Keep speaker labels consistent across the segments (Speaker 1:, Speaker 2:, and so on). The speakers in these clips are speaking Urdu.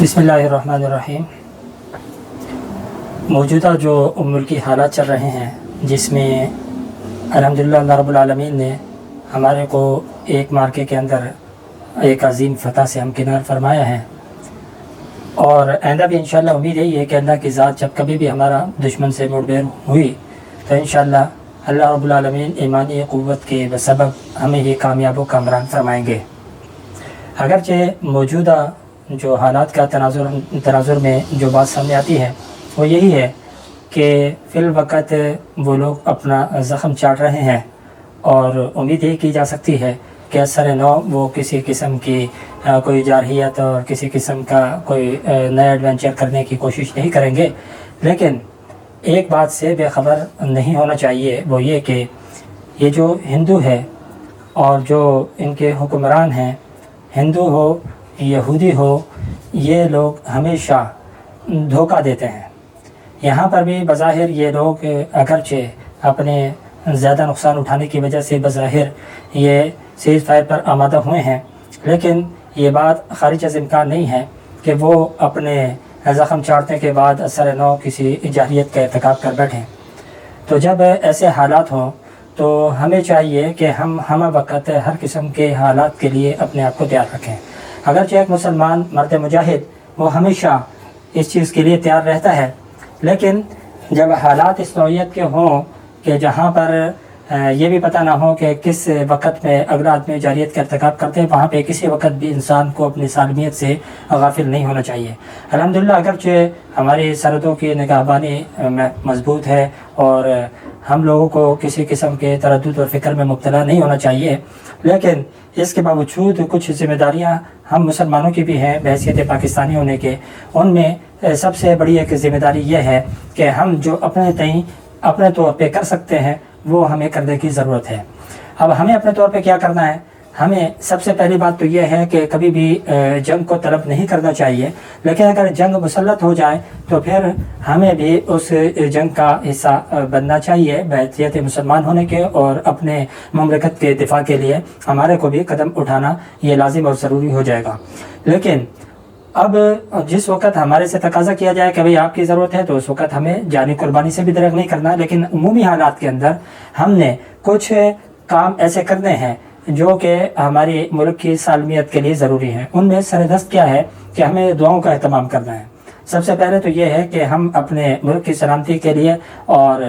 Speaker 1: بسم اللہ الرحمن الرحیم۔ موجودہ جو ملکی حالات چل رہے ہیں، جس میں الحمدللہ اللہ رب العالمین نے ہمارے کو ایک مارکے کے اندر ایک عظیم فتح سے ہمکنار فرمایا ہے، اور آئندہ بھی انشاءاللہ امید یہی ہے کہ اللہ کی ذات جب کبھی بھی ہمارا دشمن سے مڑ بیر ہوئی تو انشاءاللہ اللہ رب العالمین ایمانی قوت کے بسبب ہمیں یہ کامیاب و کامران فرمائیں گے۔ اگرچہ موجودہ جو حالات کا تناظر میں جو بات سامنے آتی ہے وہ یہی ہے کہ فی الوقت وہ لوگ اپنا زخم چاٹ رہے ہیں، اور امید یہ کی جا سکتی ہے کہ اثر نو وہ کسی قسم کی کوئی جارحیت اور کسی قسم کا کوئی نیا ایڈونچر کرنے کی کوشش نہیں کریں گے، لیکن ایک بات سے بے خبر نہیں ہونا چاہیے، وہ یہ کہ یہ جو ہندو ہے اور جو ان کے حکمران ہیں، ہندو ہو یہودی ہو، یہ لوگ ہمیشہ دھوکہ دیتے ہیں۔ یہاں پر بھی بظاہر یہ لوگ اگرچہ اپنے زیادہ نقصان اٹھانے کی وجہ سے بظاہر یہ سیز فائر پر آمادہ ہوئے ہیں، لیکن یہ بات خارج از امکان نہیں ہے کہ وہ اپنے زخم چاٹنے کے بعد اثر نو کسی جارحیت کا ارتکاب کر بیٹھیں۔ تو جب ایسے حالات ہوں تو ہمیں چاہیے کہ ہم وقت ہر قسم کے حالات کے لیے اپنے آپ کو تیار رکھیں۔ اگرچہ ایک مسلمان مرد مجاہد وہ ہمیشہ اس چیز کے لیے تیار رہتا ہے، لیکن جب حالات اس نوعیت کے ہوں کہ جہاں پر یہ بھی پتہ نہ ہو کہ کس وقت میں اگلا آدمی جارحیت کا ارتکاب کرتے ہیں، وہاں پہ کسی وقت بھی انسان کو اپنی سالمیت سے غافل نہیں ہونا چاہیے۔ الحمدللہ اگرچہ ہماری سرحدوں کی نگہبانی مضبوط ہے اور ہم لوگوں کو کسی قسم کے تردد اور فکر میں مبتلا نہیں ہونا چاہیے، لیکن اس کے باوجود کچھ ذمہ داریاں ہم مسلمانوں کی بھی ہیں بحیثیت پاکستانی ہونے کے۔ ان میں سب سے بڑی ایک ذمہ داری یہ ہے کہ ہم جو اپنے طور پہ کر سکتے ہیں وہ ہمیں کرنے کی ضرورت ہے۔ اب ہمیں اپنے طور پہ کیا کرنا ہے؟ ہمیں سب سے پہلی بات تو یہ ہے کہ کبھی بھی جنگ کو طلب نہیں کرنا چاہیے، لیکن اگر جنگ مسلط ہو جائے تو پھر ہمیں بھی اس جنگ کا حصہ بننا چاہیے بحیثیت مسلمان ہونے کے، اور اپنے مملکت کے دفاع کے لیے ہمارے کو بھی قدم اٹھانا یہ لازم اور ضروری ہو جائے گا۔ لیکن اب جس وقت ہمارے سے تقاضا کیا جائے کہ بھئی آپ کی ضرورت ہے، تو اس وقت ہمیں جانی قربانی سے بھی درگ نہیں کرنا، لیکن عمومی حالات کے اندر ہم نے کچھ کام ایسے کرنے ہیں جو کہ ہماری ملک کی سالمیت کے لیے ضروری ہیں۔ ان میں سردست کیا ہے کہ ہمیں دعاؤں کا اہتمام کرنا ہے۔ سب سے پہلے تو یہ ہے کہ ہم اپنے ملک کی سلامتی کے لیے اور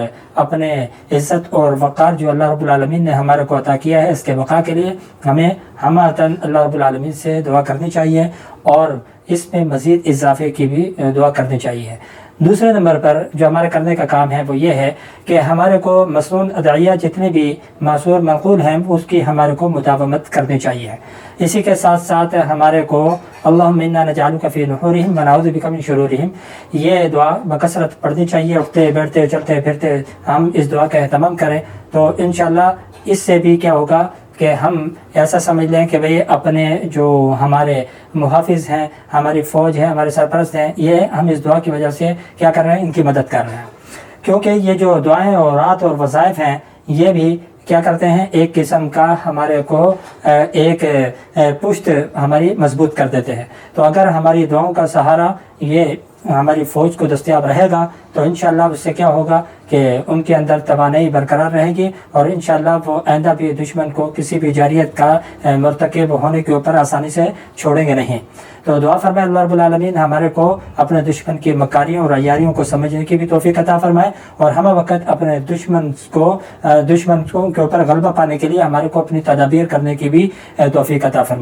Speaker 1: اپنے عزت اور وقار جو اللہ رب العالمین نے ہمارے کو عطا کیا ہے، اس کے بقا کے لیے ہمیں ہماتاً اللہ رب العالمین سے دعا کرنی چاہیے، اور اس میں مزید اضافے کی بھی دعا کرنی چاہیے۔ دوسرے نمبر پر جو ہمارے کرنے کا کام ہے وہ یہ ہے کہ ہمارے کو مسنون ادعیہ جتنے بھی معصور منقول ہیں اس کی ہمارے کو مداومت کرنی چاہیے۔ اسی کے ساتھ ساتھ ہمارے کو اللہم انا نجعلک فی نحورہم ونعوذ بک من شرورہم، یہ دعا بکثرت پڑھنی چاہیے۔ اٹھتے بیٹھتے چلتے پھرتے ہم اس دعا کا اہتمام کریں تو انشاءاللہ اس سے بھی کیا ہوگا کہ ہم ایسا سمجھ لیں کہ بھئی اپنے جو ہمارے محافظ ہیں، ہماری فوج ہے، ہمارے سرپرست ہیں، یہ ہم اس دعا کی وجہ سے کیا کر رہے ہیں؟ ان کی مدد کر رہے ہیں، کیونکہ یہ جو دعائیں اور رات اور وظائف ہیں یہ بھی کیا کرتے ہیں؟ ایک قسم کا ہمارے کو ایک پشت ہماری مضبوط کر دیتے ہیں۔ تو اگر ہماری دعاؤں کا سہارا یہ ہماری فوج کو دستیاب رہے گا تو انشاءاللہ اس سے کیا ہوگا کہ ان کے اندر توانائی برقرار رہے گی، اور انشاءاللہ وہ آئندہ بھی دشمن کو کسی بھی جارحیت کا مرتکب ہونے کے اوپر آسانی سے چھوڑیں گے نہیں۔ تو دعا فرمائے اللہ رب العالمین ہمارے کو اپنے دشمن کی مکاریوں اور عیاریوں کو سمجھنے کی بھی توفیق عطا فرمائے، اور ہم وقت اپنے دشمن کے اوپر غلبہ پانے کے لیے ہمارے کو اپنی تدابیر کرنے کی بھی توفیق عطا فرمائے۔